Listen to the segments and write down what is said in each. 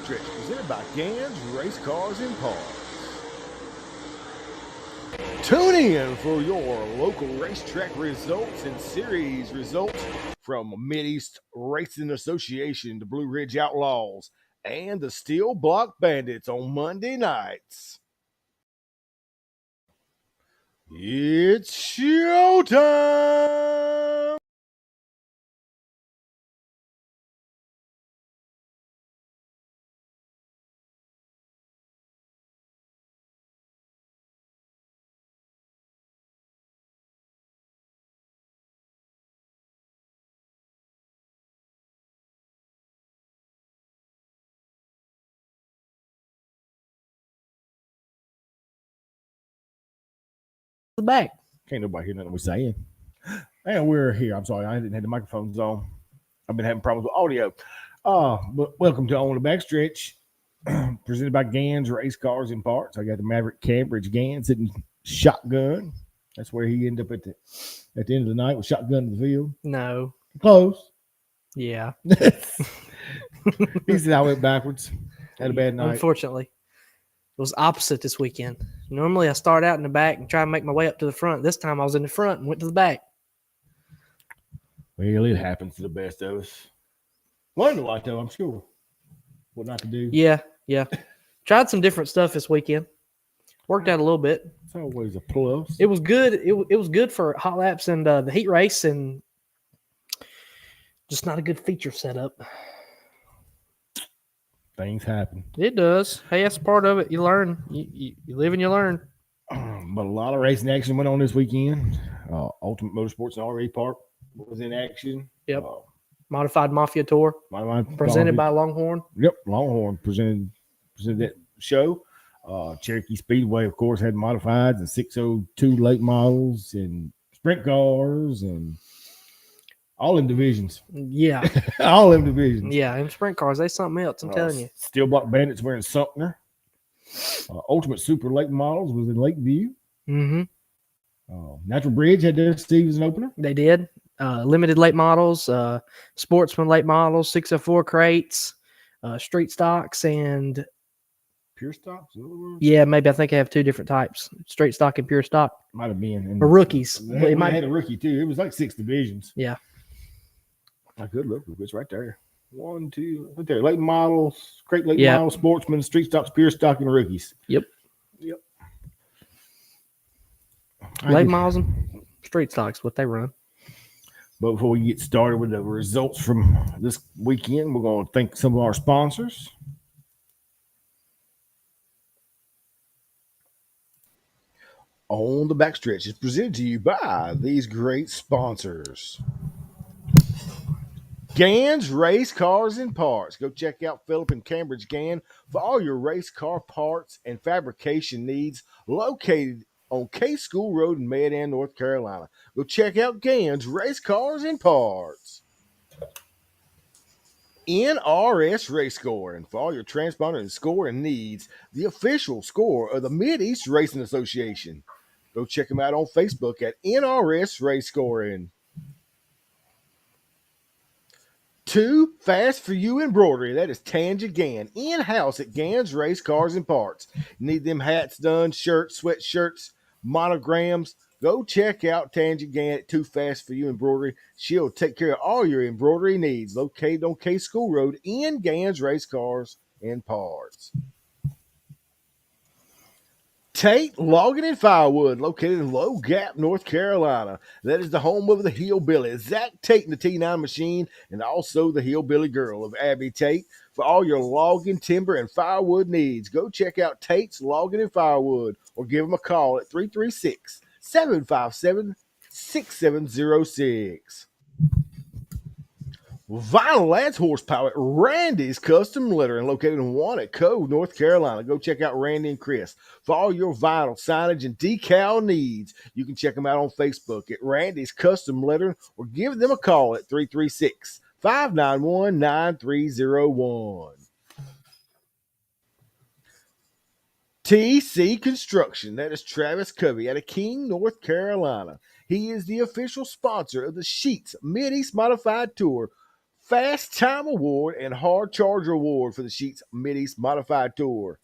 Backstretch, presented by Gans Race Cars and Parts. Tune in for your local racetrack results and series results from Mid-East Racing Association, the Blue Ridge Outlaws, and the Steel Block Bandits on Monday nights. It's showtime! Back. Can't nobody hear nothing we're saying. And we're here. I'm sorry, I didn't have the microphones on. I've been having problems with audio. But welcome to On the Backstretch, presented by Gans Race Cars and Parts. I got the Maverick Cambridge Gans sitting shotgun. That's where he ended up at the end of the night with shotgun in the field. No. Close. Yeah. He said I went backwards. Had a bad night. Unfortunately. It was opposite this weekend. Normally, I start out in the back and try and make my way up to the front. This time, I was in the front and went to the back. Well, it happens to the best of us. Learned a lot, though, I'm sure. What not to do. Yeah. Tried some different stuff this weekend. Worked out a little bit. It's always a plus. It was good. It was good for hot laps and the heat race, and just not a good feature setup. Things happen. It does. Hey, that's part of it. You learn. You live and you learn. But a lot of racing action went on this weekend. Ultimate Motorsports and RV Park was in action. Yep. Modified Mafia Tour. Presented by Longhorn. Yep. Longhorn presented that show. Cherokee Speedway, of course, had modifieds and 602 late models and sprint cars and all in divisions. Yeah. All in divisions. Yeah, and sprint cars, they something else, I'm telling you. Steel Block Bandits were in Sumter. Ultimate Super Lake Models was in Lakeview. Mm-hmm. Natural Bridge had their season opener. They did. Limited late models, Sportsman late models, 604 crates, street stocks, and Pure stocks? Yeah, maybe I think I have two different types, straight stock and pure stock. Might have been. Or rookies. They had a rookie, too. It was like 6 divisions. Yeah. I could look. It's right there. 1, 2, right there. Late models, crate late models, Sportsman, street stocks, pure stock, and rookies. Yep. Late models and street stocks, what they run. But before we get started with the results from this weekend, we're going to thank some of our sponsors. On the Backstretch is presented to you by these great sponsors. Gans Race Cars and Parts. Go check out Philip and Cambridge Gann for all your race car parts and fabrication needs, located on K School Road in Medan, North Carolina. Go check out Gans Race Cars and Parts. NRS Race Scoring for all your transponder and scoring needs, the official score of the Mid-East Racing Association. Go check them out on Facebook at NRS Race Scoring. Too Fast for You Embroidery. That is Tanja Gann, in-house at Gans Race Cars and Parts. Need them hats done, shirts, sweatshirts, monograms. Go check out Tanja Gann at Too Fast for You Embroidery. She'll take care of all your embroidery needs. Located on K School Road in Gans Race Cars and Parts. Tate Logging and Firewood, located in Low Gap, North Carolina. That is the home of the Hillbilly, Zach Tate and the T9 Machine, and also the Hillbilly Girl of Abby Tate. For all your logging, timber, and firewood needs, go check out Tate's Logging and Firewood or give them a call at 336-757-6706. Vinyl adds horsepower at Randy's Custom Lettering, located in Walnut Cove, North Carolina. Go check out Randy and Chris for all your vinyl signage and decal needs. You can check them out on Facebook at Randy's Custom Lettering or give them a call at 336-591-9301. TC Construction, that is Travis Covey out of King, North Carolina. He is the official sponsor of the Sheets Mid-East Modified Tour Fast Time Award and Hard Charger Award for the Sheets Mid-East Modified Tour.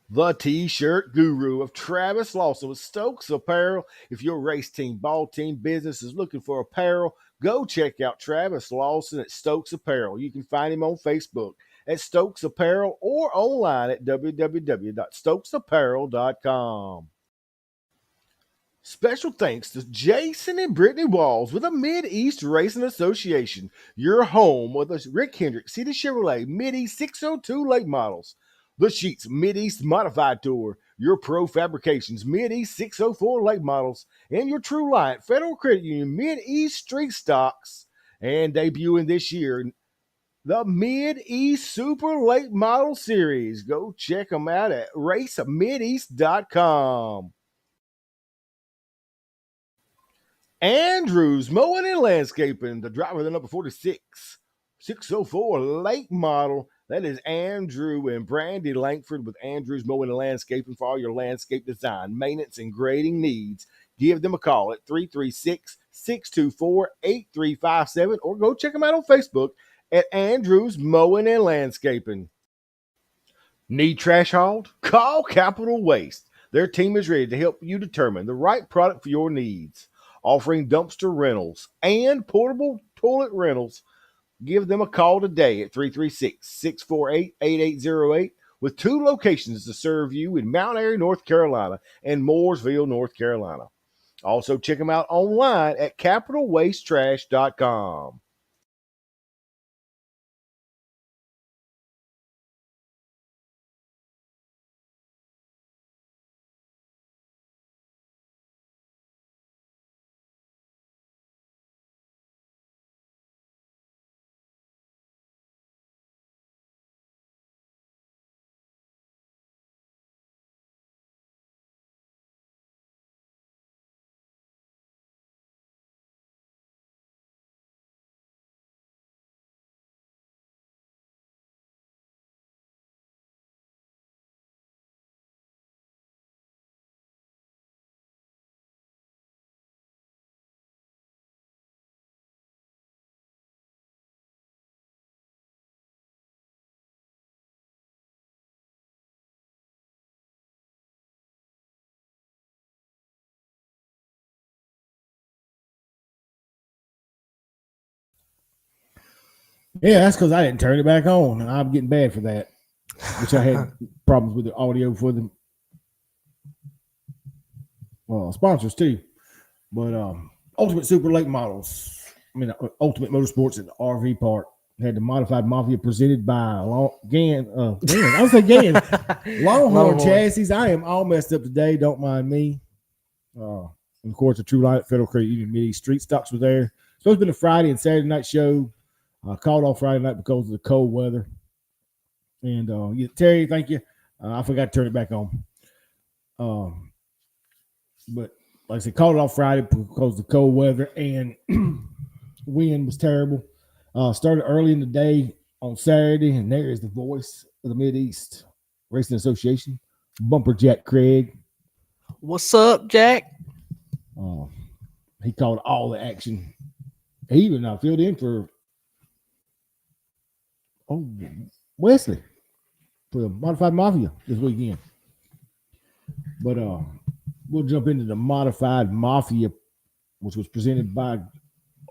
The T-shirt guru of Travis Lawson with Stokes Apparel. If your race team, ball team, business is looking for apparel, go check out Travis Lawson at Stokes Apparel. You can find him on Facebook at Stokes Apparel or online at www.stokesapparel.com. Special thanks to Jason and Brittany Walls with the Mid-East Racing Association, your home with the Rick Hendrick City Chevrolet Mid-East 602 late models. The Sheets Mid-East Modified Tour, your Pro Fabrications Mid-East 604 late models, and your True Light Federal Credit Union Mid-East Street Stocks. And debuting this year, the Mid-East Super Late Model Series. Go check them out at racemideast.com. Andrews Mowing and Landscaping, the driver of the number 46, 604 late model. That is Andrew and Brandy Langford with Andrews Mowing and Landscaping for all your landscape design, maintenance, and grading needs. Give them a call at 336-624-8357 or go check them out on Facebook at Andrews Mowing and Landscaping. Need trash hauled? Call Capital Waste. Their team is ready to help you determine the right product for your needs. Offering dumpster rentals and portable toilet rentals. Give them a call today at 336-648-8808 with 2 locations to serve you in Mount Airy, North Carolina and Mooresville, North Carolina. Also check them out online at capitalwastetrash.com. Yeah, that's because I didn't turn it back on. I'm getting bad for that, which I had problems with the audio for the sponsors too. But Ultimate Super Late Models, Ultimate Motorsports at the RV Park had the Modified Mafia presented by Longhorn Chassis. I am all messed up today. Don't mind me. And of course, the True Light Federal Credit Union Midi Street Stocks were there. So it's been a Friday and Saturday night show. Called off Friday night because of the cold weather. And Terry, thank you. I forgot to turn it back on. But like I said, called it off Friday because of the cold weather and wind was terrible. Started early in the day on Saturday, and there is the voice of the Mid-East Racing Association, Bumper Jack Craig. What's up, Jack? He called all the action. He even filled in for Wesley for the Modified Mafia this weekend. But we'll jump into the Modified Mafia, which was presented by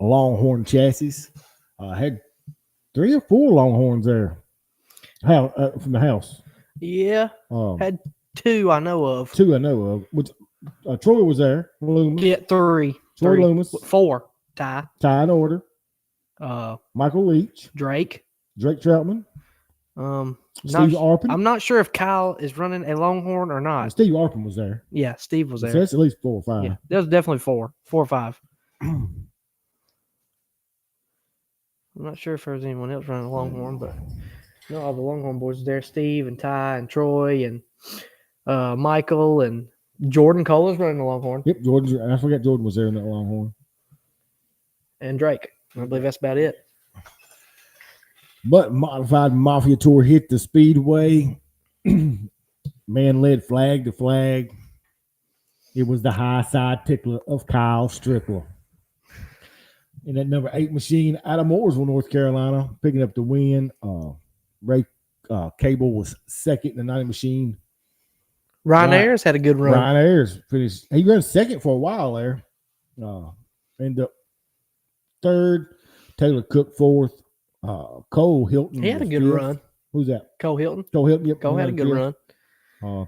Longhorn Chassis. Had 3 or 4 Longhorns there from the house. Yeah, had 2 I know of. 2 I know of. Which, Troy was there. Loomis. Yeah, 3. Troy Loomis. 4. Ty in order. Michael Leach. Drake Troutman. Steve Arpin. I'm not sure if Kyle is running a Longhorn or not. Steve Arpin was there. Yeah, Steve was there. So that's at least 4 or 5. Yeah, there was definitely 4 or 5. I'm not sure if there was anyone else running a Longhorn, but all the Longhorn boys were there. Steve and Ty and Troy and Michael and Jordan Cole is running a Longhorn. Yep, Jordan. I forgot Jordan was there in that Longhorn. And Drake. I believe that's about it. But Modified Mafia Tour hit the speedway. Man led flag to flag. It was the high side tickler of Kyle Strickler. in that number 8 machine out of Mooresville, North Carolina, picking up the win. Ray Cable was second in the 90 machine. Ryan Ayers had a good run. Ryan Ayers finished. He ran second for a while there. Ended up third. Taylor Cook fourth. Cole Hilton. He had a good fifth. run. Who's that? Cole Hilton. Cole Hilton. Yep. Cole had a good run.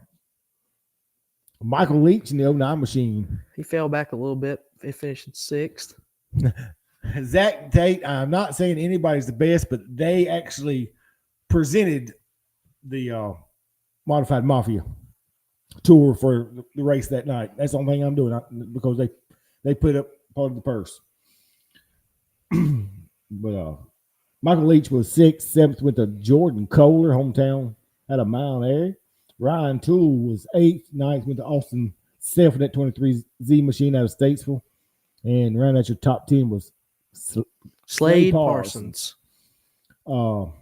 Michael Leach in the 09 machine. He fell back a little bit. He finished in 6th. Zach Tate, I'm not saying anybody's the best, but they actually presented the Modified Mafia tour for the race that night. That's the only thing I'm doing because they put up part of the purse. But Michael Leach was 6th, 7th went to Jordan Kohler, hometown, out of Mount Airy. Ryan Toole was 8th, 9th went to Austin Self in that 23Z machine out of Statesville. And round out your top 10 was Slade Parsons. Notable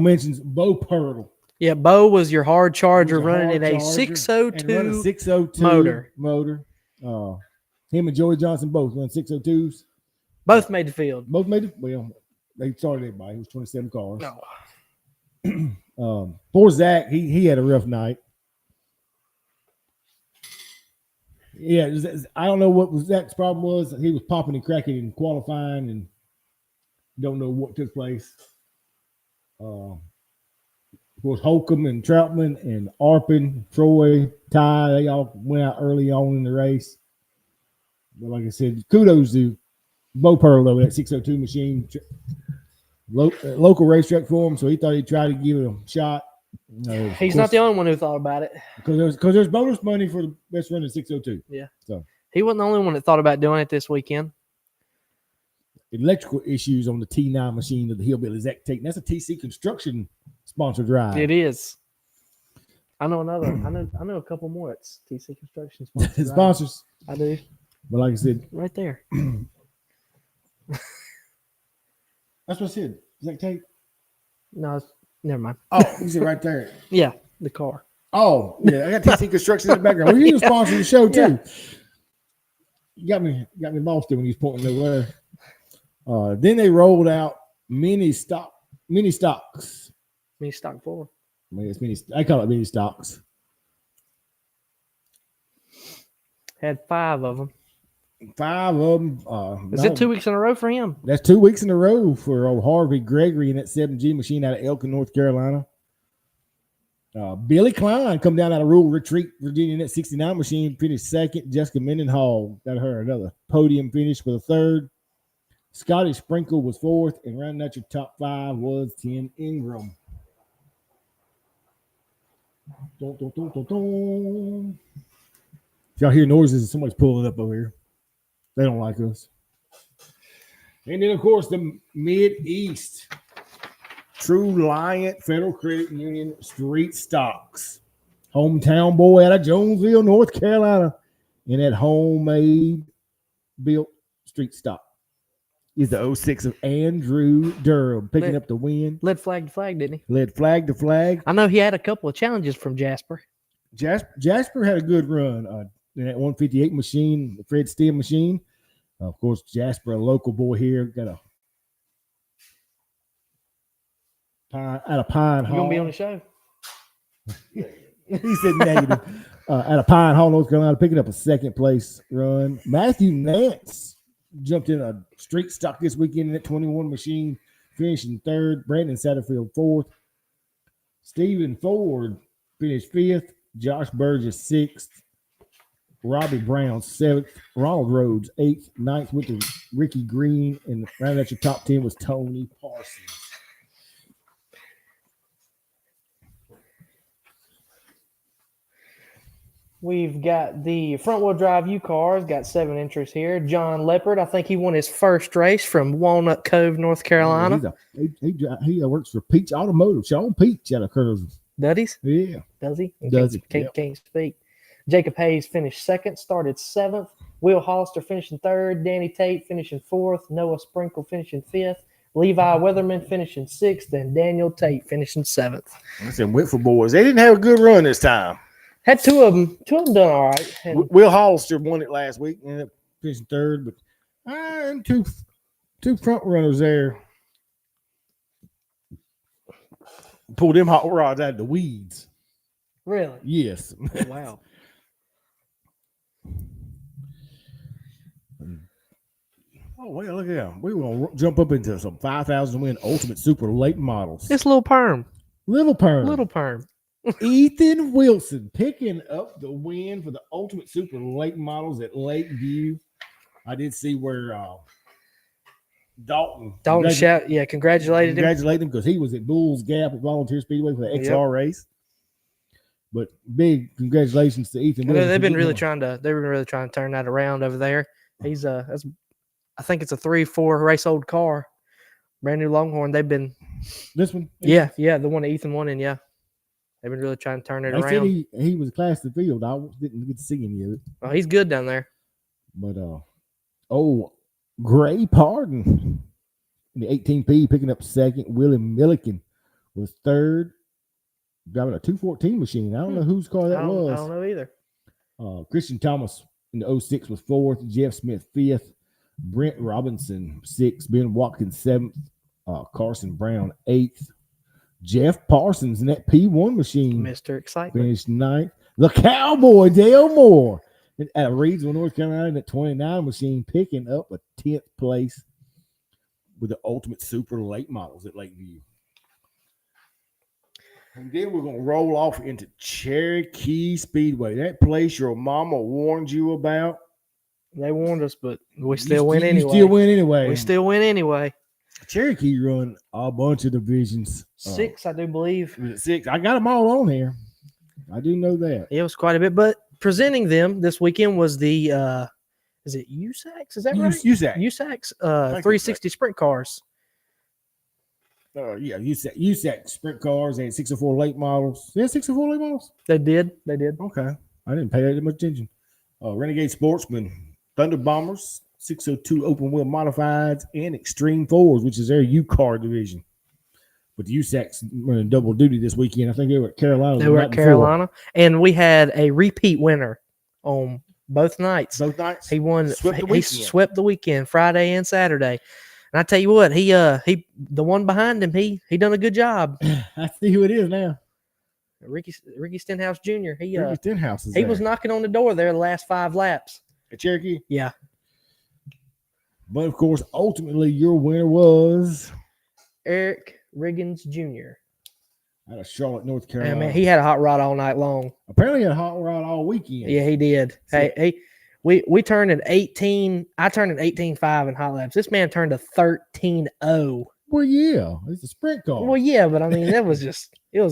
mentions, Bo Pearl. Yeah, Bo was your hard charger He was running hard in a charger 602 and run a 602 motor. Him and Joey Johnson both run 602s. Both made the field. Both made it. Well, they started everybody. It was 27 cars. No. Poor Zach, he had a rough night. Yeah, I don't know what Zach's problem was. He was popping and cracking in qualifying and don't know what took place. Of course, Holcomb and Troutman and Arpin, Troy, Ty, they all went out early on in the race. But like I said, kudos to Bo Pearl, though, that 602 machine. Local racetrack for him, so he thought he'd try to give it a shot. He's not the only one who thought about it. Because there's bonus money for the best run in 602. Yeah. So he wasn't the only one that thought about doing it this weekend. Electrical issues on the T9 machine of the Hillbilly Zach Tate. That's a TC Construction sponsored ride. It is. I know another. I know a couple more. It's TC Construction sponsored sponsors. I do. But like I said, right there. That's what I said. Zach Tate. No, never mind. Oh, you said right there. Yeah, the car. Oh, yeah. I got TC Construction in the background. Well, you can sponsor the show too. Yeah. You got me lost there when you was pointing over there. Then they rolled out mini stocks. Mini stock 4. I call it mini stocks. Had 5 of them. 5 of them. Is it 2 weeks in a row for him? That's 2 weeks in a row for old Harvey Gregory in that 7G machine out of Elkin, North Carolina. Billy Klein come down out of Rural Retreat, Virginia in that 69 machine, finished 2nd. Jessica Mendenhall got her another podium finish for the 3rd. Scotty Sprinkle was 4th, and rounding out your top 5 was Tim Ingram. Dun, dun, dun, dun, dun. If y'all hear noises, somebody's pulling up over here. They don't like us. And then, of course, the Mid-East. True Lion Federal Credit Union Street Stocks. Hometown boy out of Jonesville, North Carolina. In that homemade built street stock is the 06 of Andrew Durham picking up the win. Led flag to flag, didn't he? Led flag to flag. I know he had a couple of challenges from Jasper. Jasper had a good run in that 158 machine, the Fred Stem machine. Of course, Jasper, a local boy here, got a Pine Hall. You gonna be on the show? He said negative. At a Pine Hall, North Carolina, picking up a 2nd place run. Matthew Nance jumped in a street stock this weekend in that 21 machine, finishing 3rd. Brandon Satterfield 4th. Stephen Ford finished 5th. Josh Burgess 6th. Robbie Brown 7th. Ronald Rhodes 8th. 9th went to Ricky Green, and round out your top 10 was Tony Parsons. We've got the front-wheel drive U cars, got 7 entries here. John Leopard, I think he won his first race from Walnut Cove, North Carolina. He works for Peach Automotive. Sean Peach out of Curtis. Does he? Yeah. Does he? Yep. Can't speak. Jacob Hayes finished 2nd, started 7th. Will Hollister finishing 3rd. Danny Tate finishing 4th. Noah Sprinkle finishing 5th. Levi Weatherman finishing 6th. And Daniel Tate finishing 7th. That's them Whitford boys. They didn't have a good run this time. Had two of them done all right. And Will Hollister won it last week. Ended up finishing 3rd, but And two front runners there. Pull them hot rods out of the weeds. Really? Yes. Oh, wow. Oh, well, look at that. We're going to jump up into some 5,000 win Ultimate Super late models. It's Little Perm. Little Perm. Little Perm. Ethan Wilson picking up the win for the Ultimate Super late models at Lakeview. I did see where Dalton Congratulated him. Congratulate him because he was at Bulls Gap at Volunteer Speedway for the XR race. But big congratulations to Ethan Wilson. They've been really trying to turn that around over there. He's I think it's a 3-4 race old car, brand new Longhorn. They've been this one, yeah, the one that Ethan won in, yeah. They've been really trying to turn it around. Said he was class of the field. I didn't get to see any of it. Oh, he's good down there. But Gray Pardon in the 18P picking up second. Willie Milliken was third, driving a 214 machine. I don't know whose car that was. I don't know either. Christian Thomas in the 06 was fourth. Jeff Smith fifth. Brent Robinson sixth. Ben Watkins seventh. Carson Brown eighth. Jeff Parsons in that P1 machine, Mr. Excitement, finished ninth. The Cowboy Dale Moore at Reedsville, North Carolina, in that 29 machine, picking up a 10th place with the Ultimate Super late models at Lakeview. And then we're going to roll off into Cherokee Speedway, that place your mama warned you about. They warned us, but we still win anyway. You still win anyway. We still win anyway. Cherokee run a bunch of divisions. 6, I do believe. 6. I got them all on here. I do know that. It was quite a bit, but presenting them this weekend was the is it USACs? Is that right? USACs 360 sprint cars. Yeah, USAC sprint cars and 604 late models. They had 604 late models? They did. Okay. I didn't pay that much attention. Renegade Sportsman, Thunder Bombers, 602 open wheel modifieds, and Extreme Fours, which is their U-Car division. But the USAC's running double duty this weekend. I think they were at Carolina. They were at Carolina, and we had a repeat winner on both nights. He won. He swept the weekend, Friday and Saturday. And I tell you what, he the one behind him, he done a good job. I see who it is now. Ricky Stenhouse Jr. Ricky Stenhouse is he there. was knocking on the door there the last 5 laps. At Cherokee? Yeah. But of course, ultimately, your winner was Eric Riggins Jr. out of Charlotte, North Carolina. Man, he had a hot rod all night long. Apparently, he had a hot rod all weekend. Yeah, he did. Hey, we turned at 18. I turned at 18.5 in hot laps. This man turned a 13.0. Well, yeah, it's a sprint car. Well, yeah, but I mean, it was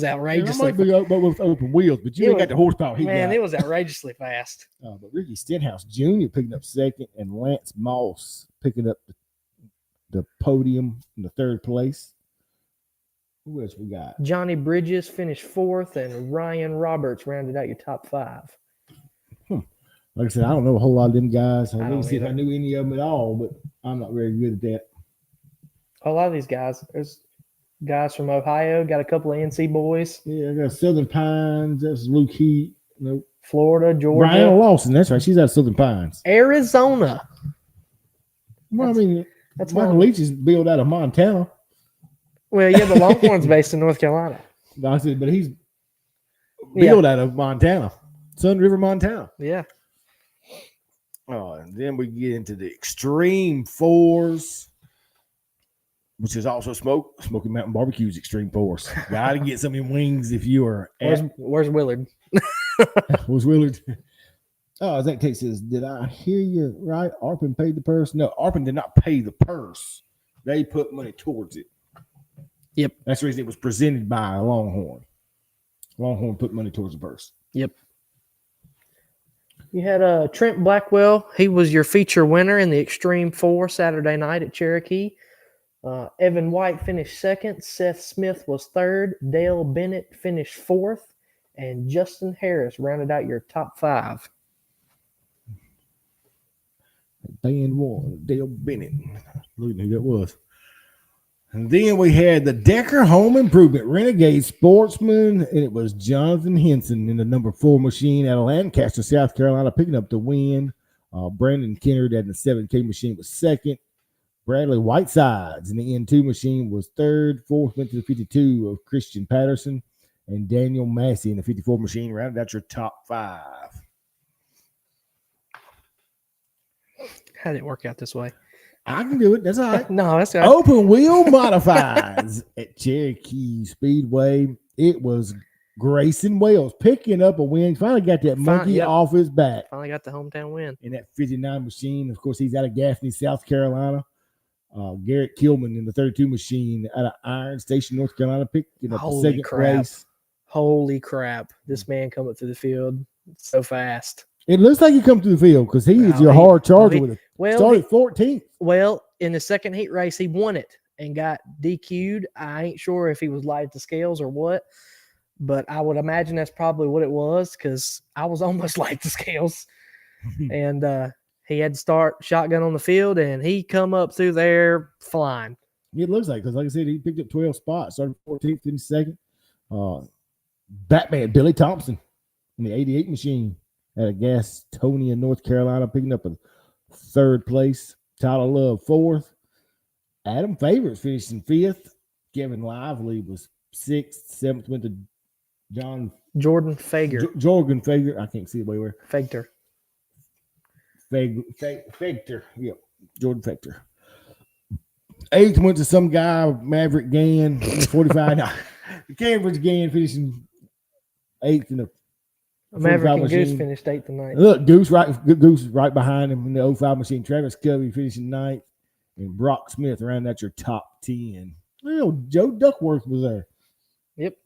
outrageous. It might be with open wheels, but you ain't got the horsepower he got. Man, it was outrageously fast. But Ricky Stenhouse Jr. picking up second, and Lance Moss picking up the podium in the third place. Who else we got? Johnny Bridges finished 4th, and Ryan Roberts rounded out your top 5. Like I said, I don't know a whole lot of them guys. I don't didn't see if I knew any of them at all, but I'm not very good at that. A lot of these guys, there's guys from Ohio, got a couple of NC boys. Yeah, I got Southern Pines. That's Luke Heat. Florida, Georgia. Brianna Lawson, that's right. She's out of Southern Pines. Arizona. Well, I mean, that's Michael Leach is built out of Montana. Well, yeah, the Longhorn's based in North Carolina. I said, but he's built out of Montana, Sun River, Montana. Yeah. And then we get into the Extreme Fours, which is also Smoky Mountain Barbecue's Extreme Force. Got to get some of them wings if you are Where's Willard? Where's Willard? Oh, Zach Tate says, did I hear you right? Arpin paid the purse? No, Arpin did not pay the purse. They put money towards it. Yep. That's the reason it was presented by Longhorn. Longhorn put money towards the purse. Yep. You had Trent Blackwell. He was your feature winner in the Extreme 4 Saturday night at Cherokee. Evan White finished 2nd. Seth Smith was 3rd. Dale Bennett finished 4th. And Justin Harris rounded out your top 5. Band 1, Dale Bennett. Look at who that was. And then we had the Decker Home Improvement Renegade Sportsman, and it was Jonathan Henson in the number 4 machine out of Lancaster, South Carolina, picking up the win. Brandon Kennard in the 7K machine was second. Bradley Whitesides in the N2 machine was third. Fourth went to the 52 of Christian Patterson. And Daniel Massey in the 54 machine rounded out your top 5. How did it work out this way? I can do it. That's all right. No, that's all right. Open wheel modifieds at Cherokee Speedway. It was Grayson Wells picking up a win. Finally got that monkey off his back. Finally got the hometown win. In that 59 machine. Of course, he's out of Gaffney, South Carolina. Garrett Kilman in the 32 machine out of Iron Station, North Carolina, picking up the second race. Holy crap. This man coming through the field so fast. It looks like he come through the field because he is your hard charger with it. Started 14th. Well, in the second heat race, he won it and got DQ'd. I ain't sure if he was light at the scales or what, but I would imagine that's probably what it was because I was almost light at the scales. And he had to start shotgun on the field, and he come up through there flying. It looks like, because like I said, he picked up 12 spots, started 14th, finished second. Batman Billy Thompson in the 88 machine out of Gastonia, North Carolina, picking up a third place. Tyler Love, fourth. Adam Favors finished in fifth. Kevin Lively was sixth. Seventh went to Jordan Fager. Jorgen Fager. I can't see the way where. Fegter. Fegter. Yep. Jordan Fegter. Eighth went to some guy, Maverick Gann, 45. No, Cambridge Gann finishing eighth in the Maverick and machine. Goose finished eighth and ninth. Look, Goose right behind him in the 05 machine. Travis Covey finishing ninth, and Brock Smith around out your top 10. Well, Joe Duckworth was there. Yep.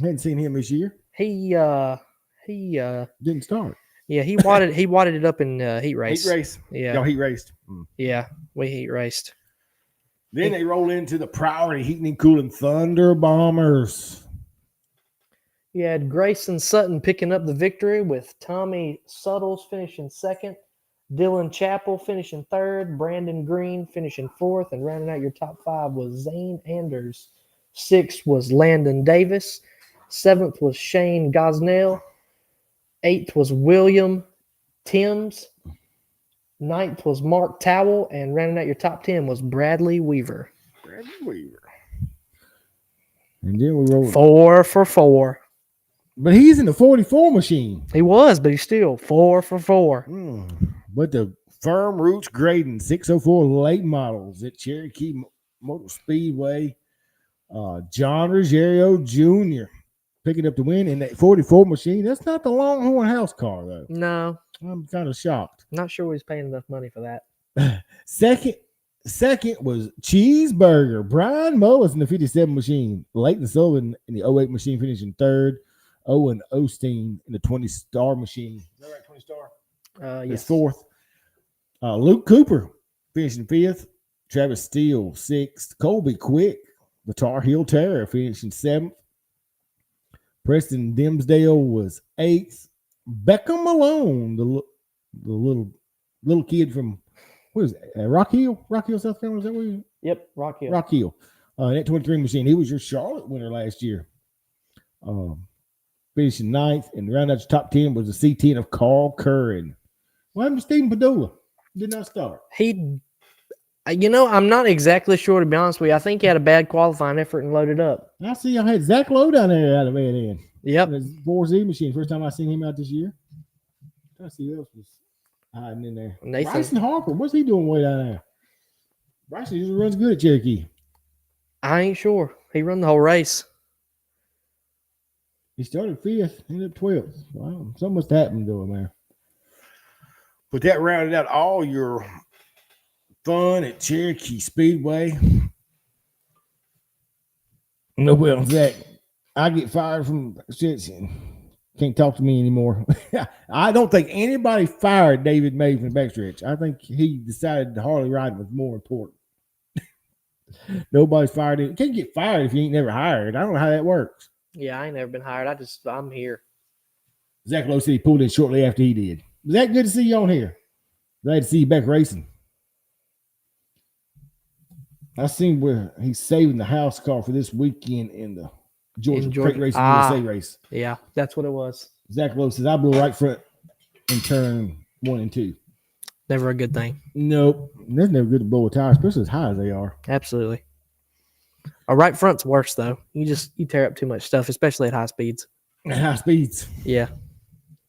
Hadn't seen him this year. He didn't start. Yeah, he wadded it up in heat race. Heat race. Yeah. Y'all heat raced. Yeah, we heat raced. Then they roll into the Priority Heating and Cooling Thunder Bombers. You had Grayson Sutton picking up the victory with Tommy Suttles finishing second, Dylan Chappell finishing third, Brandon Green finishing fourth, and rounding out your top 5 was Zane Anders. Sixth was Landon Davis. Seventh was Shane Gosnell. Eighth was William Timms. Ninth was Mark Towell, and rounding out your top 10 was Bradley Weaver. And then we rolled 4 for 4. But he's in the 44 machine. He was, but he's still 4 for 4. But the Firm Roots Graydon 604 late models at Cherokee Motor Speedway. John Ruggiero Jr. picking up the win in that 44 machine. That's not the Longhorn House car, though. No. I'm kind of shocked. Not sure he's paying enough money for that. Second was Cheeseburger. Brian Mullis in the 57 machine. Leighton Sullivan in the 08 machine finishing third. Owen Osteen in the 20-star machine. Is that right, 20-star? Yes. Fourth. Luke Cooper finishing fifth. Travis Steele, sixth. Colby Quick, the Tar Heel Terror, finishing seventh. Preston Dimsdale was eighth. Beckham Malone, the little kid from, what is it, Rock Hill, South Carolina? Is that where you? Yep, Rock Hill. Rock Hill. That 23 machine. He was your Charlotte winner last year. Finishing ninth, and round out your top 10 was the C10 of Carl Curran. What happened to Stephen Padula? Did not start. I'm not exactly sure, to be honest with you. I think he had a bad qualifying effort and loaded up. I see I had Zach Lowe down there out of Van End. Yep. The 4Z machine. First time I seen him out this year. I see who else was hiding in there. Nathan. Bryson Harper. What's he doing way down there? Bryson usually runs good at Cherokee. I ain't sure. He run the whole race. He started fifth, ended up 12th. Wow. Something must have happened to him there. But that rounded out all your fun at Cherokee Speedway. No, well, Zach, I get fired from Backstretch and can't talk to me anymore. I don't think anybody fired David May from Backstretch. I think he decided the Harley riding was more important. Nobody's fired him. You can't get fired if you ain't never hired. I don't know how that works. Yeah, I ain't never been hired. I'm here. Zach Lowe said he pulled in shortly after he did. Zach, good to see you on here. Glad to see you back racing. I seen where he's saving the house car for this weekend in the Georgia Crate Racing USA race. Yeah, that's what it was. Zach Lowe says, I blew right front in turn 1 and 2. Never a good thing. Nope. That's never good to blow a tire, especially as high as they are. Absolutely. A right front's worse though. You tear up too much stuff, especially at high speeds. At high speeds. Yeah.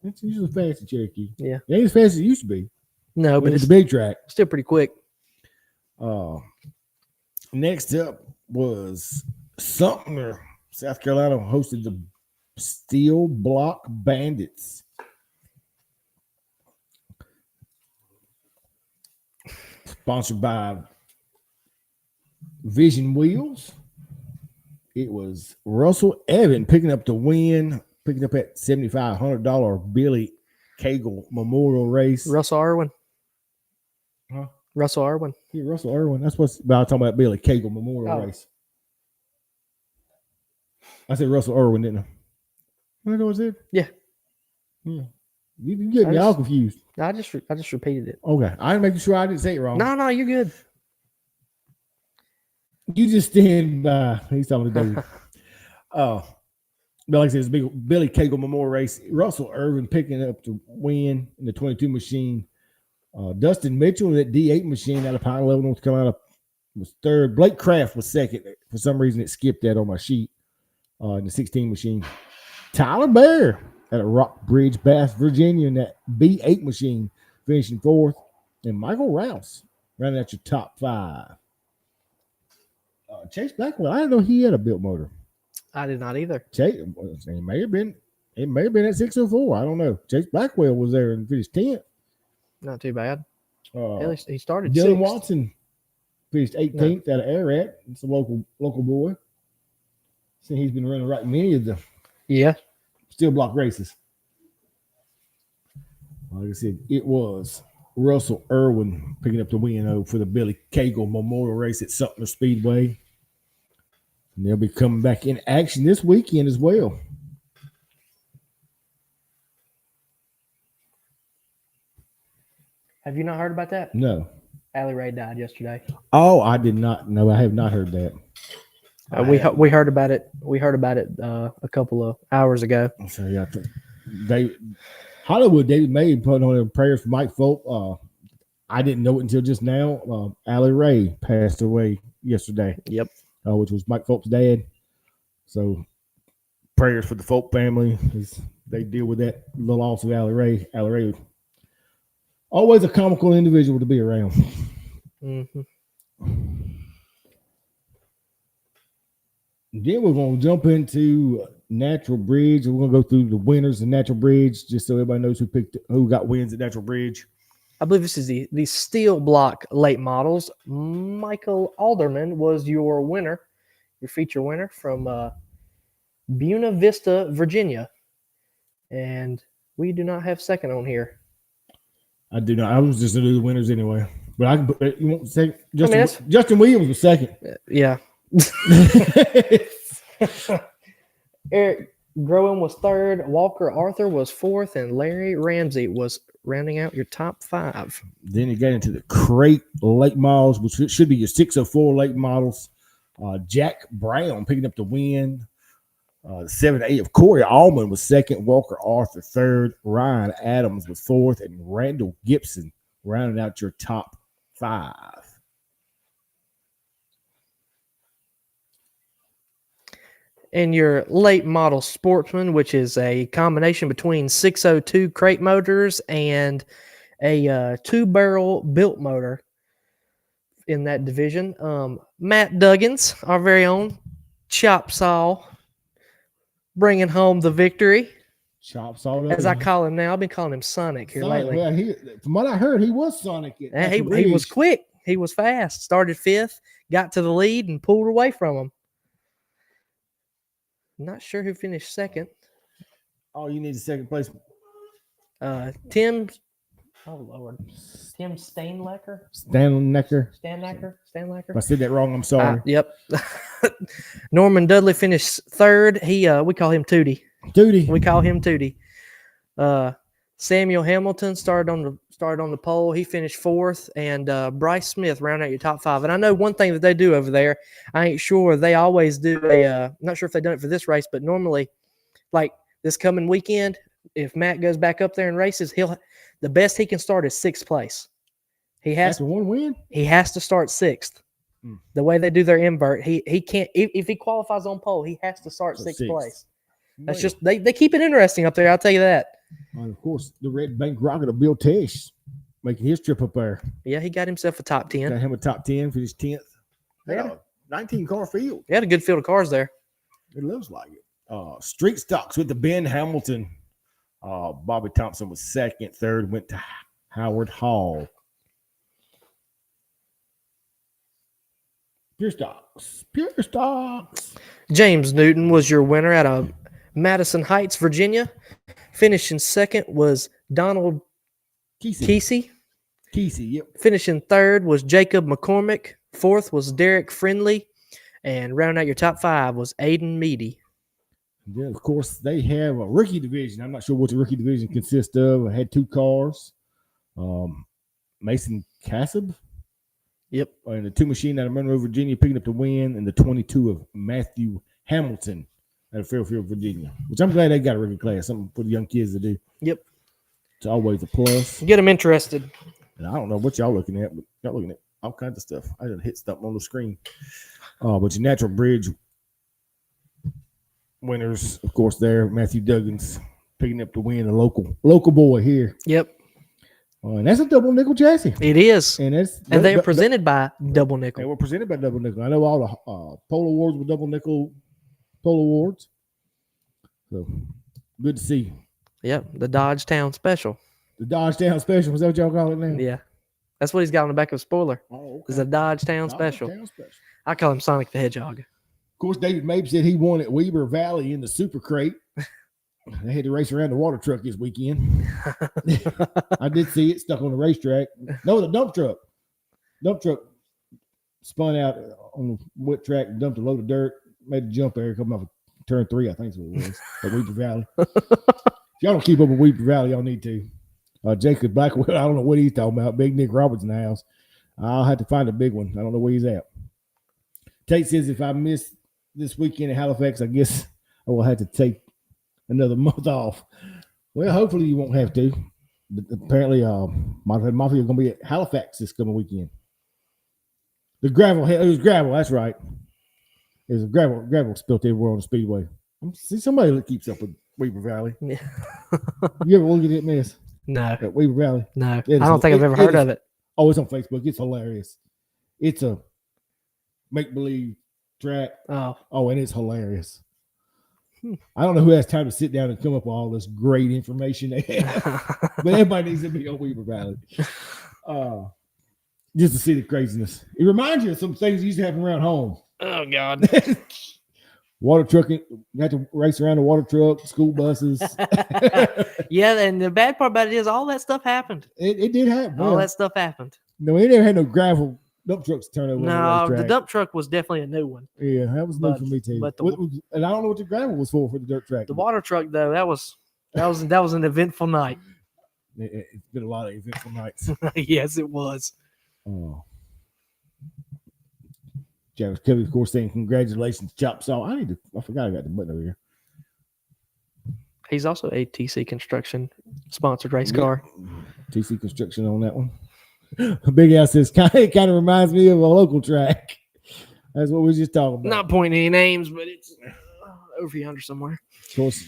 It's usually fast at Cherokee. Yeah. It ain't as fast as it used to be. No, but It's it's a big track. still pretty quick. Next up was Sumter, South Carolina, hosted the Steel Block Bandits. Sponsored by Vision Wheels. It was Russell Evan picking up the win, picking up that $7,500 Billy Cagle Memorial Race. Russell Irwin. Huh? Russell Irwin. Yeah, Russell Irwin. That's what's about talking about Billy Cagle Memorial Race. I said Russell Irwin, didn't I? What was it? Yeah. Yeah. You get me all confused. I just repeated it. Okay. I'm making sure I didn't say it wrong. No, you're good. You just stand by. He's talking to David. But like I said, it's a big Billy Cagle Memorial Race. Russell Irvin picking up the win in the 22 machine. Dustin Mitchell, that D8 machine out of Pine Level, North Carolina, was third. Blake Kraft was second. For some reason, it skipped that on my sheet in the 16 machine. Tyler Bear at a Rock Bridge, Bath, Virginia, in that B8 machine, finishing fourth. And Michael Rouse rounding out your top five. Chase Blackwell, I didn't know he had a built motor. I did not either. Chase, it may have been at 604. I don't know. Chase Blackwell was there and finished 10th. Not too bad. At least he started Dylan 6th. Watson finished 18th out of Ararat. It's a local boy. See, he's been running right many of the steel block races. Like I said, it was Russell Irwin picking up the win for the Billy Cagle Memorial Race at Sumter Speedway. And they'll be coming back in action this weekend as well. Have you not heard about that? No. Allie Ray died yesterday. Oh, I did not know. I have not heard that. We heard about it. We heard about it a couple of hours ago. So yeah, Hollywood David May put on their prayers for Mike Folk. I didn't know it until just now. Allie Ray passed away yesterday. Yep. Which was Mike Folk's dad. So prayers for the Folk family as they deal with that the loss of Allie Ray. Allie Ray, always a comical individual to be around. Mm-hmm. Then we're going to jump into Natural Bridge. We're going to go through the winners of Natural Bridge just so everybody knows who got wins at Natural Bridge. I believe this is the steel block late models. Michael Alderman was your winner, your feature winner from Buena Vista, Virginia. And we do not have second on here. I do not. I was just going to do the winners anyway. But I can put, you won't say Justin Williams was second. Yeah. Eric Groen was third. Walker Arthur was fourth. And Larry Ramsey was rounding out your top five. Then you got into the crate late models, which should be your 604 late models. Jack Brown picking up the win. The 7 to 8 of Corey Allman was second. Walker Arthur third. Ryan Adams was fourth. And Randall Gibson rounding out your top five. And your late model Sportsman, which is a combination between 602 crate motors and a two-barrel built motor in that division. Matt Duggins, our very own Chop Saw, bringing home the victory. Chop Saw. As I call him now. I've been calling him Sonic here lately. Well, from what I heard, he was Sonic. He was quick. He was fast. Started fifth, got to the lead, and pulled away from him. Not sure who finished second. Oh, you need a second place. Tim Steinlecker. Stanlacker. If I said that wrong, I'm sorry. Yep. Norman Dudley finished third. We call him Tootie. We call him Tootie. Samuel Hamilton started on the pole. He finished fourth, and Bryce Smith rounded out your top five. And I know one thing that they do over there. I ain't sure. They always do not sure if they've done it for this race, but normally, like this coming weekend, if Matt goes back up there and races, the best he can start is sixth place. He has After one win? he has to start sixth. The way they do their invert, he can't if he qualifies on pole, he has to start So sixth sixth. place. That's just they keep it interesting up there. I'll tell you that. And of course, the Red Bank Rocket of Bill Tesh making his trip up there. Yeah, he got himself a top 10. Got him a top 10 for his 10th. Yeah. 19 car field. He had a good field of cars there. It looks like it. Street stocks with the Ben Hamilton. Bobby Thompson was second. Third went to Howard Hall. Pure stocks. James Newton was your winner out of Madison Heights, Virginia. Finishing second was Donald Kesey. Yep. Finishing third was Jacob McCormick. Fourth was Derek Friendly. And rounding out your top 5 was Aiden Meady. Then, of course, they have a rookie division. I'm not sure what the rookie division consists of. I had 2 cars. Mason Cassab. Yep. And the 2 machine out of Monroe, Virginia, picking up the win. And the 22 of Matthew Hamilton out of Fairfield, Virginia. Which I'm glad they got a rookie class. Something for the young kids to do. Yep. It's always a plus. Get them interested. And I don't know what y'all looking at, but y'all looking at all kinds of stuff. I didn't hit stuff on the screen. But your Natural Bridge winners, of course, there. Matthew Duggins picking up the win, a local boy here. Yep. And that's a double nickel chassis. It is. And they are presented by Double Nickel. They were presented by Double Nickel. I know all the pole awards were Double Nickel pole awards. So good to see. Yep. The Dodge Town Special. The Dodge Town Special. Is that what y'all call it now? Yeah. That's what he's got on the back of the spoiler. Oh, okay. It's a Dodge Town Special. I call him Sonic the Hedgehog. Of course, David Mabe said he won at Weber Valley in the Super Crate. They had to race around the water truck this weekend. I did see it stuck on the racetrack. No, the dump truck. Dump truck spun out on the wet track, dumped a load of dirt, made a jump there, coming off of turn 3, I think is what it was, at Weber Valley. If y'all don't keep up with Weber Valley, y'all need to. Jacob Blackwell, I don't know what he's talking about. Big Nick Roberts in the house. I'll have to find a big one. I don't know where he's at. Tate says if I miss this weekend at Halifax, I guess I will have to take another month off. Well, hopefully you won't have to. But apparently, Mafia is going to be at Halifax this coming weekend. The gravel, it was gravel. That's right. It was gravel spilt everywhere on the speedway. See somebody that keeps up with Weber Valley. Yeah. You ever look at it, miss? No. At Weber Valley? No. I don't think I've ever heard of it. Oh, it's on Facebook. It's hilarious. It's a make-believe track. Oh, and it's hilarious. I don't know who has time to sit down and come up with all this great information they have. But everybody needs to be on Weber Valley. Just to see the craziness. It reminds you of some things that used to happen around home. Oh, God. Water trucking, you have to race around the water truck, school buses. Yeah, and the bad part about it is all that stuff happened. It did happen. All that stuff happened. No, we never had no gravel dump trucks to turn over. No, the dump truck was definitely a new one. Yeah, that was new for me too. But and I don't know what the gravel was for the dirt track. The water truck, though, that was an eventful night. It's been a lot of eventful nights. Yes, it was. Oh. Jarvis Covey, of course, saying congratulations, Chop Saw. I forgot I got the button over here. He's also a TC Construction sponsored race car. TC Construction on that one. Big Al says it kind of reminds me of a local track. That's what we were just talking about. Not pointing any names, but it's over yonder somewhere. Of course,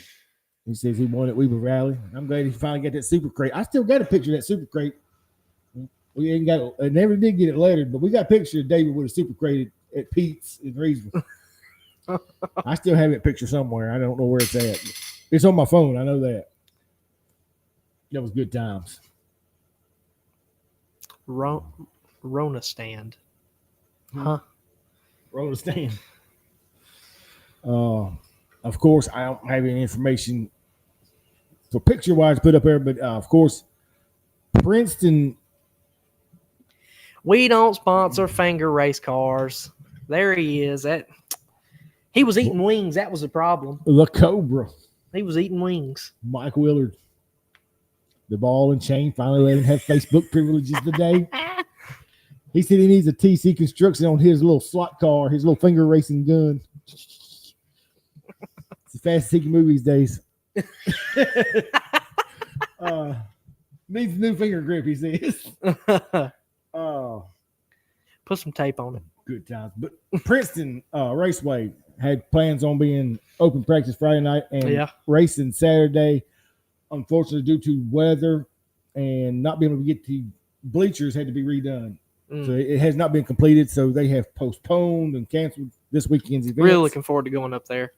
he says he won at Weber Valley. I'm glad he finally got that Super Crate. I still got a picture of that Super Crate. We ain't got. I never did get it lettered, but we got a picture of David with a Super Crate at Pete's in Reedsville. I still have that picture somewhere. I don't know where it's at. It's on my phone. I know that. That was good times. Rona stand. Huh? Rona stand. Of course, I don't have any information for picture-wise put up there, but of course, Princeton. We don't sponsor finger race cars. There he is. He was eating wings. That was the problem. The Cobra. He was eating wings. Mike Willard. The ball and chain finally let him have Facebook privileges today. He said he needs a TC Construction on his little slot car, his little finger racing gun. It's the fastest he can move these days. Needs a new finger grip, he says. Put some tape on it. Good times. But Princeton Raceway had plans on being open practice Friday night and racing Saturday. Unfortunately, due to weather and not being able to get to bleachers, had to be redone. So it has not been completed. So they have postponed and canceled this weekend's event. Really looking forward to going up there.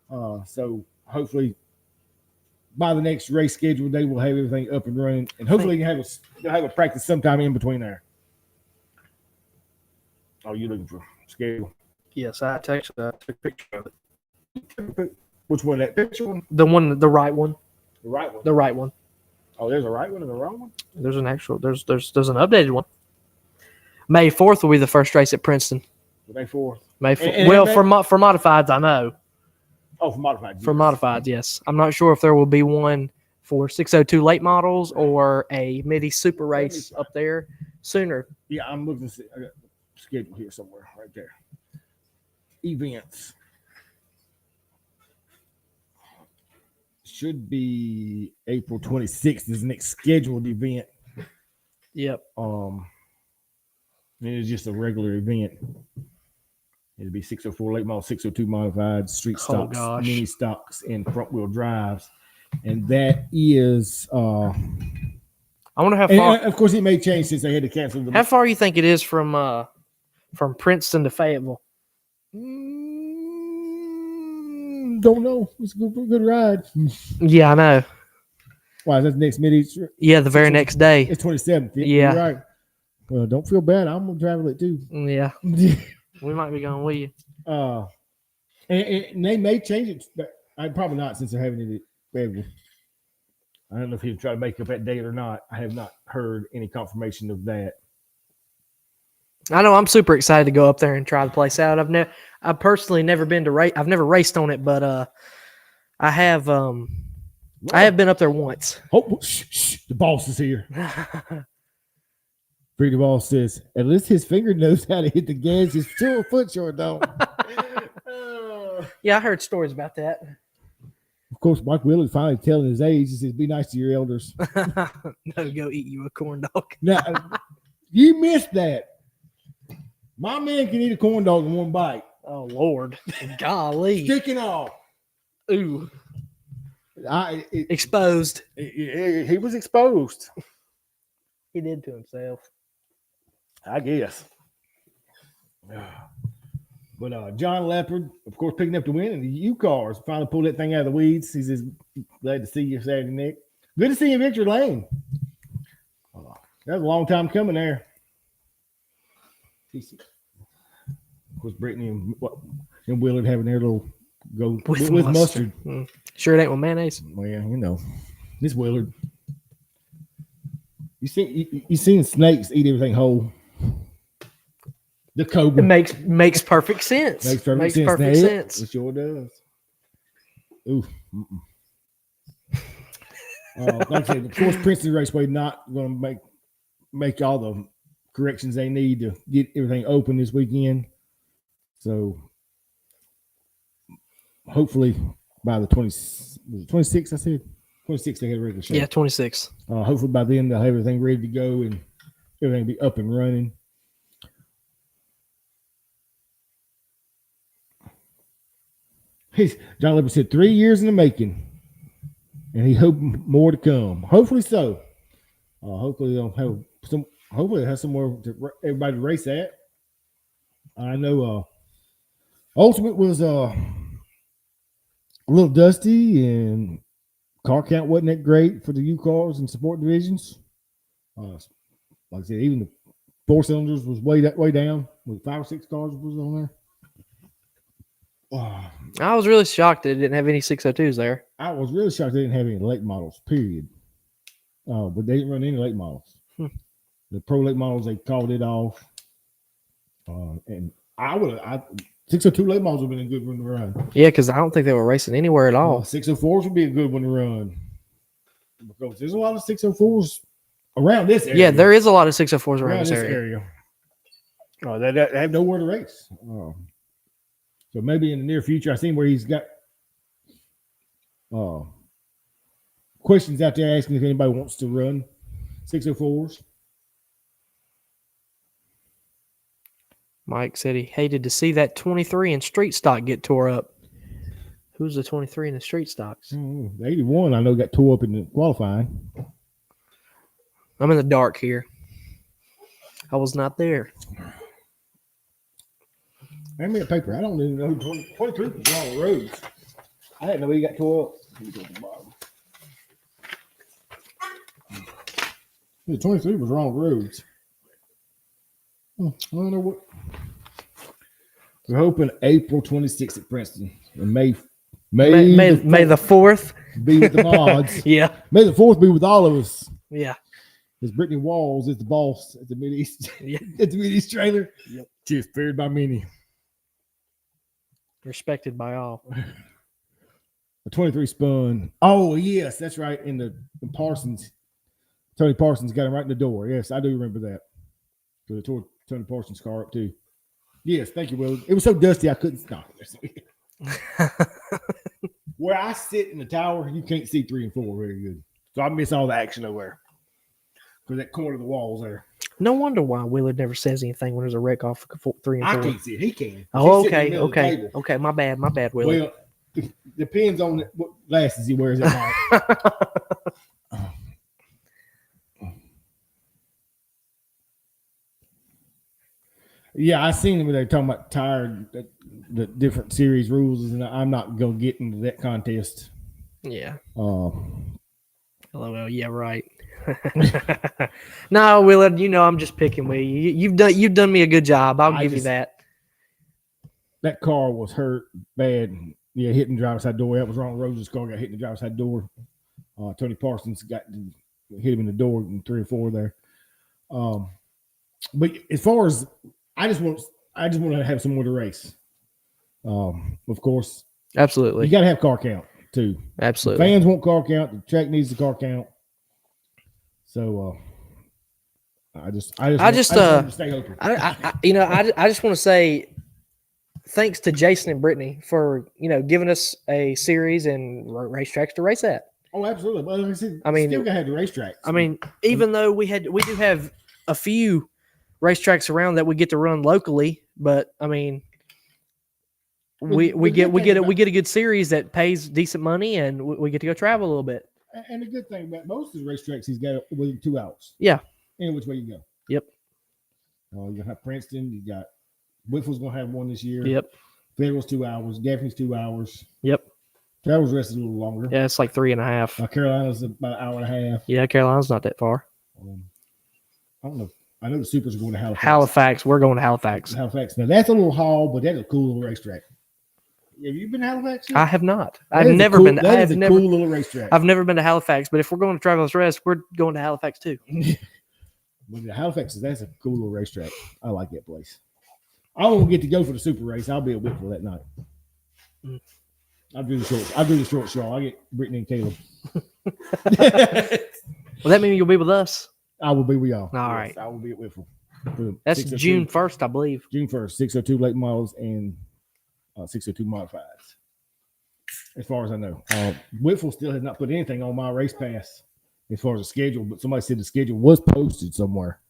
So hopefully by the next race schedule, they will have everything up and running, and hopefully they'll have a practice sometime in between there. Oh, you looking for schedule? Yes, I took a picture of it. Which one? That picture one? The right one. The right one. The right one. Oh, there's a right one and a wrong one. There's an actual. There's an updated one. May 4th will be the first race at Princeton. May 4th. May 4th. Well, for modifieds, I know. Oh, for modifieds. For modifieds, yes. I'm not sure if there will be one for 602 late models or a Midi Super Race up there sooner. Yeah, I'm looking to see. I got schedule here somewhere, right there. Events should be April 26th is the next scheduled event. Yep. It's just a regular event. It'll be 604 late model, 602 modified, street stocks, mini stocks, and front wheel drives, and that is. I wonder how far. Of course, it may change since they had to cancel them. How far you think it is from Princeton to Fayetteville? Don't know. It's a good ride. Yeah, I know. Why? That's next midi. Yeah, the very next day. It's 27th. Yeah. You're right. Well, don't feel bad. I'm gonna travel it too. Yeah. We might be going with you. And they may change it. But probably not since they're having it at Fayetteville. I don't know if he'll try to make up that date or not. I have not heard any confirmation of that. I know I'm super excited to go up there and try the place out. I've personally never been to race. I've never raced on it, but I have been up there once. Oh, shh, the boss is here. Freedom Boss says, at least his finger knows how to hit the gas. His foot short don't. Yeah, I heard stories about that. Of course, Mike Willard finally telling his age. He says, be nice to your elders. No, go eat you a corn dog. Now, you missed that. My man can eat a corn dog in one bite. Oh, Lord. Golly. Sticking off. Ooh. Exposed. He was exposed. He did to himself. I guess. But John Leopard, of course, picking up the win, and the U-Cars finally pulled that thing out of the weeds. He says, glad to see you Saturday, Nick. Good to see you, Victor Lane. That was a long time coming there. Of course, Brittany and Willard having their little go with mustard. Sure it ain't with mayonnaise. Well, yeah, you know. This Willard. You seen snakes eat everything whole. The cobra. It makes perfect sense. Makes perfect sense. It sure does. Ooh. Like I said, of course, Princeton Raceway not going to make all the corrections they need to get everything open this weekend. So hopefully by the 26th, I said 26th they had a regular show. Yeah, 26. Hopefully by then they'll have everything ready to go and everything be up and running. John Leopard said 3 years in the making, and he hoped more to come. Hopefully so. Hopefully they'll have some. Hopefully they have somewhere to everybody to race at. I know Ultimate was a little dusty, and car count wasn't that great for the U-Cars and support divisions. Like I said, even the 4 cylinders was way down. With 5 or 6 cars was on there. I was really shocked that it didn't have any 602s there. I was really shocked they didn't have any late models, period. But they didn't run any late models. The pro late models, they called it off. And 602 late models would have been a good one to run. Yeah, because I don't think they were racing anywhere at all. 604s would be a good one to run. Because there's a lot of 604s around this area. Yeah, there is a lot of 604s around this area. They have nowhere to race. So maybe in the near future, I seen where he's got questions out there asking if anybody wants to run 604s. Mike said he hated to see that 23 in street stock get tore up. Who's the 23 in the street stocks? The 81, I know, got tore up in the qualifying. I'm in the dark here. I was not there. Hand me a paper. I don't even know who 23 was wrong roads. I didn't know he got tore up. He's at the bottom. The 23 was wrong roads. I don't know what. We're hoping April 26th at Princeton. And May the 4th be with the mods. Yeah. May the 4th be with all of us. Yeah. Because Brittany Walls is the boss at the Mideast. Yeah. At the Mideast trailer. Yep. She is feared by many. Respected by all. A 23 spun. Oh, yes, that's right. In Parsons. Tony Parsons got him right in the door. Yes, I do remember that. So they tore Tony Parsons' car up too. Yes, thank you, Will. It was so dusty I couldn't stop. Where I sit in the tower, you can't see 3 and 4 very good. So I miss all the action over there. Because that corner of the walls there. No wonder why Willard never says anything when there's a wreck off 3 and 4. I can't see it. He can. Oh, He's sitting in okay, the middle of the okay, table. okay. My bad, Willard. Well, it depends on what glasses he wears at night. Yeah, I seen them when they were talking about the different series rules, and I'm not gonna get into that contest. Yeah. Um, LOL. Yeah, right. No, Willard. You know I'm just picking with you. You've done me a good job. I'll give you that. That car was hurt bad. Yeah, hitting the driver's side door. That was wrong. Rose's car got hit in the driver's side door. Tony Parsons hit him in the door in 3 or 4 there. But as far as I just want to have someone to race. Of course, Absolutely. you got to have car count too. Absolutely. The fans want car count. The track needs the car count. So I just want to stay open. I just want to say thanks to Jason and Brittany for giving us a series and racetracks to race at. Oh, absolutely. But like I said, I mean, still got to have the racetracks. I mean, even though we do have a few racetracks around that we get to run locally, but I mean, we get a good series that pays decent money, and we get to go travel a little bit. And the good thing about most of the racetracks, he's got within 2 hours. Yeah. Any which way you go. Yep. You're gonna have Princeton. You got Whitfield's gonna have one this year. Yep. Federal's 2 hours. Gaffney's 2 hours. Yep. Travel's rest is a little longer. Yeah, it's like 3.5. Carolina's about an hour and a half. Yeah, Carolina's not that far. I don't know. I know the Supers are going to Halifax. Halifax. We're going to Halifax. Halifax. Now that's a little haul, but that's a cool little racetrack. Have you been to Halifax yet? I have not. I've never been. That is a cool little racetrack. I've never been to Halifax, but if we're going to Travelers Rest, we're going to Halifax too. But Halifax that's a cool little racetrack. I like that place. I won't get to go for the super race. I'll be at Whitfield that night. I'll do the short show. I'll get Brittany and Caleb. Well, that means you'll be with us. I will be with y'all. All right. I will be at Whitfield. That's June 1st, I believe. June 1st, 602 late models and 602 modifieds. As far as I know. Whitfield still has not put anything on my race pass as far as the schedule, but somebody said the schedule was posted somewhere.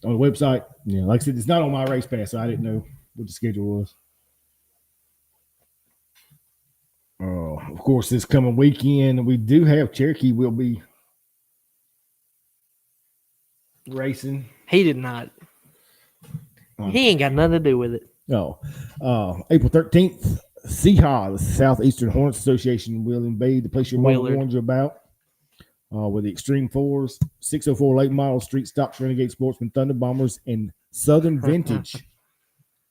On the website. Yeah, like I said, it's not on my race pass, so I didn't know what the schedule was. Of course, this coming weekend, we do have Cherokee will be racing. He did not. He ain't got nothing to do with it. No. April 13th, CHA, the Southeastern Hornets Association, will invade the place your mother warned you about. With the Extreme Fours, 604 late model, Street Stocks, Renegade Sportsman, Thunder Bombers, and Southern Vintage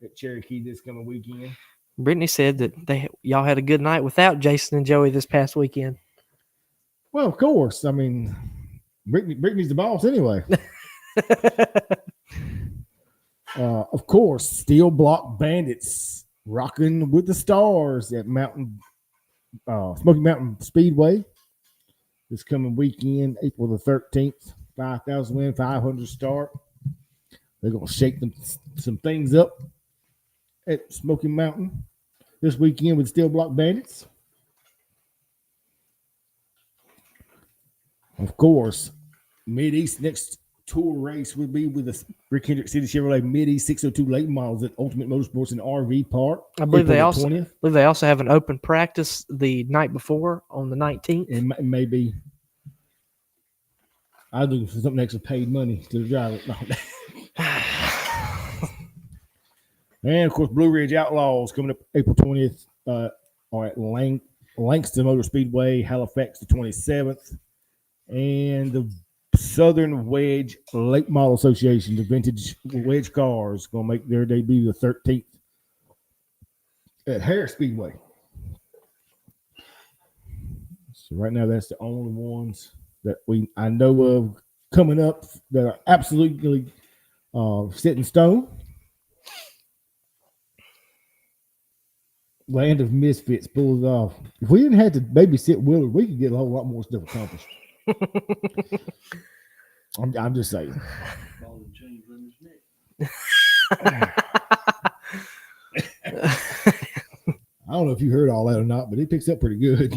at Cherokee this coming weekend. Brittany said that y'all had a good night without Jason and Joey this past weekend. Well, of course. I mean, Brittany's the boss anyway. Of course, Steel Block Bandits rocking with the stars at Smoky Mountain Speedway this coming weekend, April the 13th. 5,000 win, 500 start. They're going to shake some things up at Smoky Mountain this weekend with Steel Block Bandits. Of course, Mideast next tour race would be with the Rick Hendrick City Chevrolet Midi 602 late models at Ultimate Motorsports and RV Park. I believe April they the 20th. believe they also have an open practice the night before on the 19th. And maybe I'll do for something extra paid money to the driver. No. And of course, Blue Ridge Outlaws coming up April 20th are at Langston Motor Speedway, Halifax the 27th. And the Southern Wedge Late Model Association, the vintage wedge cars, going to make their debut the 13th at Harris Speedway. So right now, that's the only ones that I know of coming up that are absolutely set in stone. Land of Misfits pulls it off. If we didn't have to babysit Willard, we could get a whole lot more stuff accomplished. I'm just saying. I don't know if you heard all that or not, but it picks up pretty good.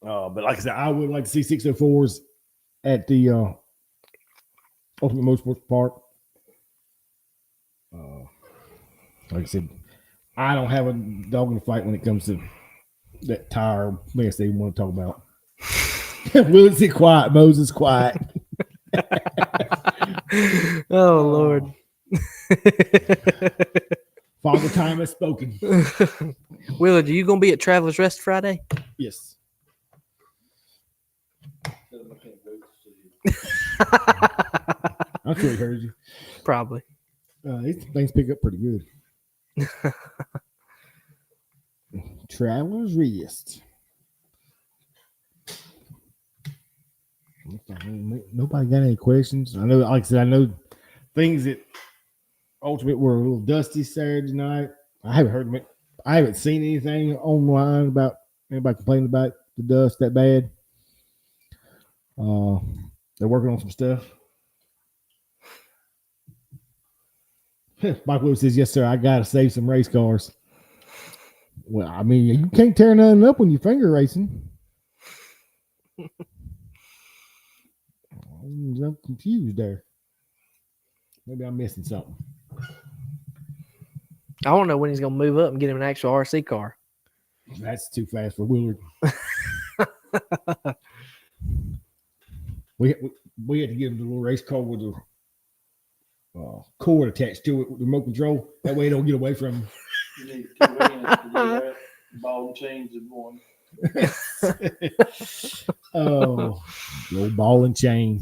But like I said, I would like to see 604s at the Ultimate Motorsports Park. Like I said, I don't have a dog in the fight when it comes to that tire mess they want to talk about. Willard, sit quiet. Moses, quiet. Oh, Lord. Father Time has spoken. Willard, are you going to be at Travelers Rest Friday? Yes. I'm sure he heard you. Probably. These things pick up pretty good. Travelers Rest. Nobody got any questions? I know, like I said, I know things that Ultimate were a little dusty Saturday night. I haven't seen anything online about anybody complaining about the dust that bad. They're working on some stuff. Mike Lewis says, "Yes, sir. I gotta save some race cars." Well, I mean, you can't tear nothing up when you're finger racing. I'm confused there. Maybe I'm missing something. I don't know when he's going to move up and get him an actual RC car. That's too fast for Willard. we had to get him the little race car with the cord attached to it with the remote control. That way, it don't get away from him. You need 2 hands to do that. Ball and chains in one. Oh, little ball and chain.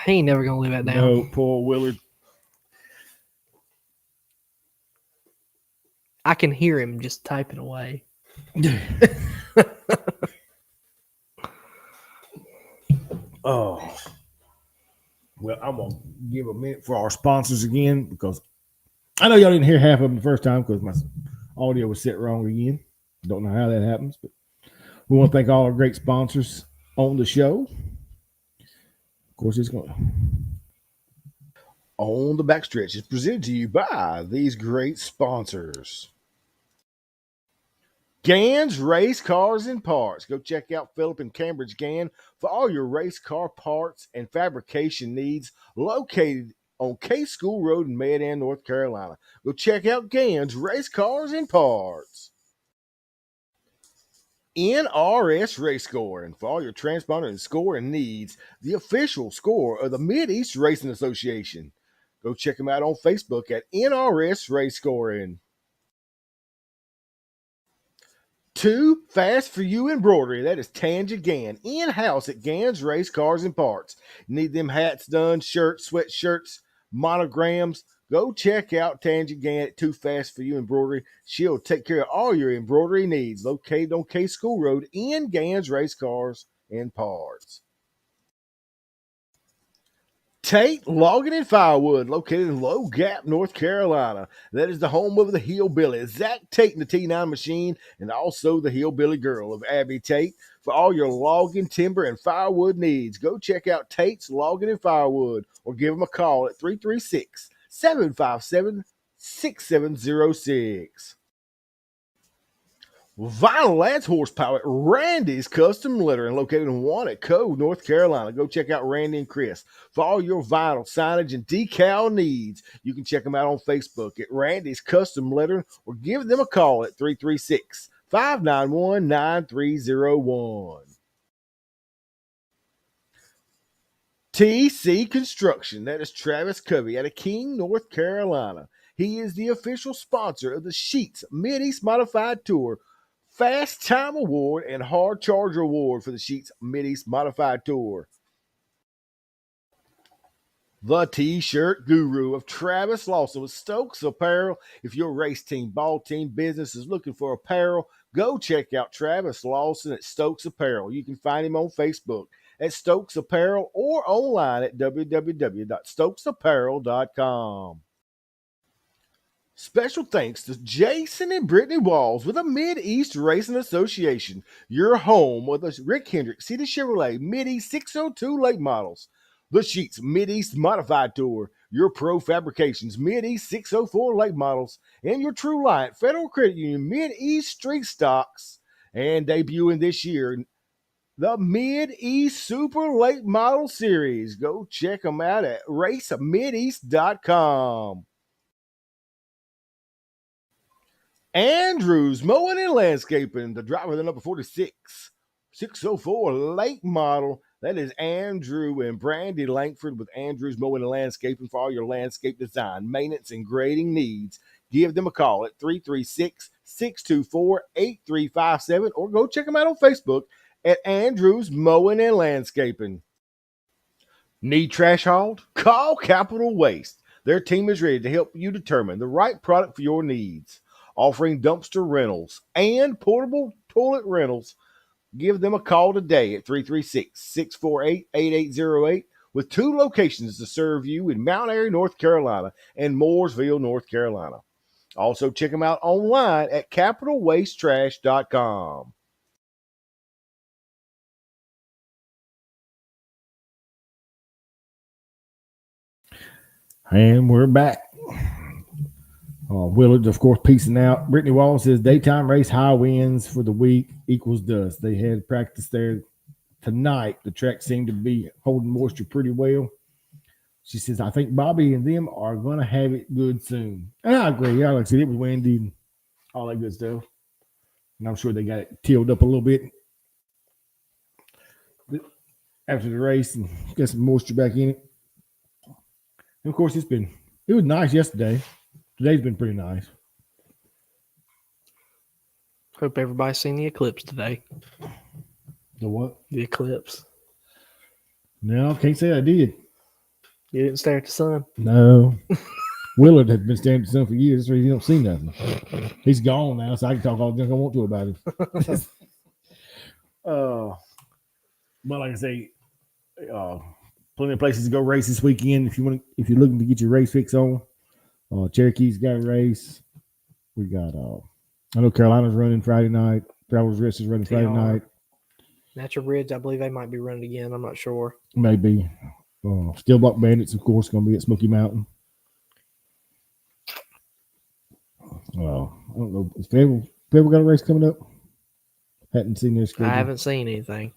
He ain't never going to live that down. No, poor Willard. I can hear him just typing away. Oh. Well, I'm going to give a minute for our sponsors again because I know y'all didn't hear half of them the first time because my audio was set wrong again. Don't know how that happens, but we want to thank all our great sponsors on the show. Of course, it's going to. On the Backstretch is presented to you by these great sponsors. Gann's Race Cars and Parts. Go check out Philip and Cambridge Gann for all your race car parts and fabrication needs, located on K School Road in Mayodan, North Carolina. Go check out Gann's Race Cars and Parts. NRS Race Scoring for all your transponder and scoring needs, the official score of the Mid-East Racing Association. Go check them out on Facebook at NRS Race Scoring. Too Fast for You embroidery. That is Tanja Gann, in-house at Gann's Race Cars and Parts. Need them hats done, shirts, sweatshirts, monograms. Go check out Tanja Gann at Too Fast for You embroidery. She'll take care of all your embroidery needs. Located on K School Road in Gann's Race Cars and Parts. Tate Logging and Firewood, located in Low Gap, North Carolina. That is the home of the Hillbilly, Zach Tate and the T9 Machine, and also the Hillbilly Girl of Abby Tate. For all your logging, timber, and firewood needs, go check out Tate's Logging and Firewood or give them a call at 336-757-6706. Vinyl adds horsepower at Randy's Custom Littering, located in Wannaco, North Carolina. Go check out Randy and Chris for all your vinyl signage and decal needs. You can check them out on Facebook at Randy's Custom Littering or give them a call at 336 591 9301. TC Construction, that is Travis Covey out of King, North Carolina. He is the official sponsor of the Sheets Mid-East Modified Tour, Fast Time Award, and Hard Charger Award for the Sheets Mid-East Modified Tour. The T-shirt guru of Travis Lawson with Stokes Apparel. If your race team, ball team, business is looking for apparel, go check out Travis Lawson at Stokes Apparel. You can find him on Facebook at Stokes Apparel or online at www.stokesapparel.com. Special thanks to Jason and Brittany Walls with the Mid-East Racing Association, your home with the Rick Hendricks City Chevrolet Mid-East 602 late models. The Sheets Mid-East Modified Tour, your Pro Fabrications Mid-East 604 late models, and your True Light Federal Credit Union Mid-East Street Stocks. And debuting this year, the Mid-East Super Late Model Series. Go check them out at racemideast.com. Andrews Mowing and Landscaping, the driver of the number 46, 604 late model. That is Andrew and Brandy Langford with Andrews Mowing and Landscaping for all your landscape design, maintenance, and grading needs. Give them a call at 336-624-8357 or go check them out on Facebook at Andrews Mowing and Landscaping. Need trash hauled? Call Capital Waste. Their team is ready to help you determine the right product for your needs. Offering dumpster rentals and portable toilet rentals. Give them a call today at 336-648-8808 with 2 locations to serve you in Mount Airy, North Carolina and Mooresville, North Carolina. Also check them out online at capitalwastetrash.com. And we're back. Willard, of course, peacing out. Brittany Wall says daytime race, high winds for the week equals dust. They had practice there tonight. The track seemed to be holding moisture pretty well. She says, I think Bobby and them are going to have it good soon. And I agree. Yeah, like I said, it was windy and all that good stuff. And I'm sure they got it tilled up a little bit after the race and got some moisture back in it. And of course, it was nice yesterday. Today's been pretty nice. Hope everybody's seen the eclipse today. The what? The eclipse. No, can't say I did. You didn't stare at the sun? No. Willard has been staring at the sun for years, so he don't see nothing. He's gone now, so I can talk all the junk I want to about it. But like I say, plenty of places to go race this weekend if you're looking to get your race fix on. Cherokee's got a race. We got I know Carolina's running Friday night. Travelers Rest is running Friday night. Natural Bridge, I believe they might be running again. I'm not sure. Maybe. Steel Block Bandits, of course, going to be at Smoky Mountain. I don't know. Has Fayetteville got a race coming up? Hadn't seen their schedule. I haven't seen anything.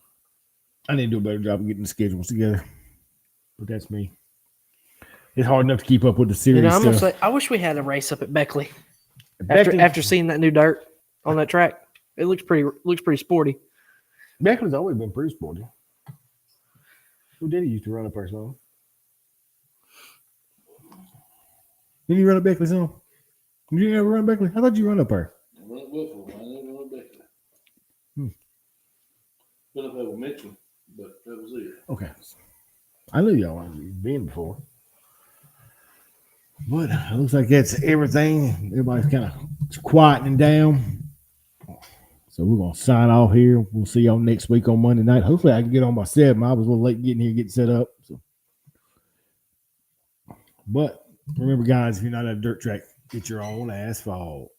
I need to do a better job of getting the schedules together. But that's me. It's hard enough to keep up with the series I'm gonna stuff. say, I wish we had a race up at Beckley. After seeing that new dirt on that track, it looks pretty sporty. Beckley's always been pretty sporty. Who did he used to run up there, son? Didn't you run up Beckley's on? Did you ever run Beckley? I thought you run up there. I run at Wilford. I never run back there. Been up there with Mitchell, but that was it. Okay. I knew y'all had been before. But it looks like that's everything. Everybody's kind of quieting down. So we're going to sign off here. We'll see y'all next week on Monday night. Hopefully I can get on by 7. I was a little late getting here, getting set up. So. But remember, guys, if you're not at a dirt track, get your own asphalt.